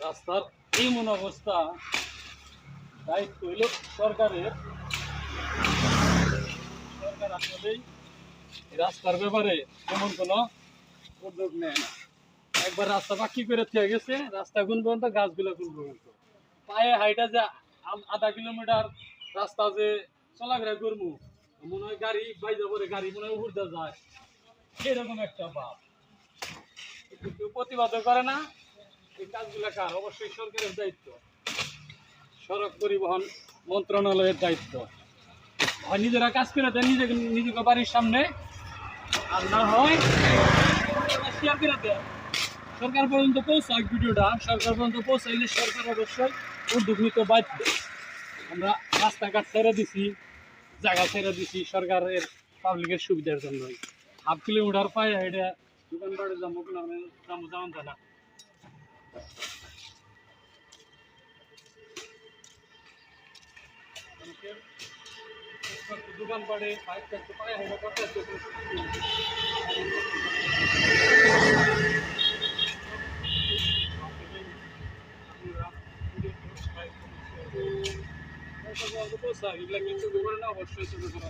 রাস্তার এমন অবস্থা, দায়িত্ব হইল সরকারের। সরকার আসলেই রাস্তার ব্যাপারে তেমন কোনো উদ্যোগ নেয় না। একবার রাস্তা বাকি করে থেকে গেছে, রাস্তা কোন পর্যন্ত, গাছগুলো কোন পর্যন্ত। পায়ে হাইটা যে আধা কিলোমিটার রাস্তা যে চলাফেরা করবো, মনে হয় গাড়ি বাইজা পরে, গাড়ি মনে হয় উপর দিয়ে যায়, এরকম একটা ভাব। কেউ প্রতিবাদ করে না। এই কাজগুলো কার? অবশ্যই সরকারের দায়িত্ব, সড়ক পরিবহন মন্ত্রণালয়ের দায়িত্ব। হয় নিজেরা কাজ করে দেয় নিজেকে বাড়ির সামনে, আর না হয় শেয়ার করে দেয়। সরকার পর্যন্ত পৌঁছাক ভিডিওটা, সরকার পর্যন্ত পৌঁছাইলে সরকার অবশ্যই উদ্যোগ নিতে বাধ্য। আমরা রাস্তাঘাট ছেড়ে দিছি, জায়গা ছেড়ে দিছি সরকারের পাবলিকের সুবিধার জন্য। 1/2 কিলোমিটার পায়ে এটা দোকানপাটে যাবো যাওয়া যায় না। দোকানপাটে পায়ে হেঁটে করতে এগুলা কিন্তু করে না, অবশ্যই ছোট করা।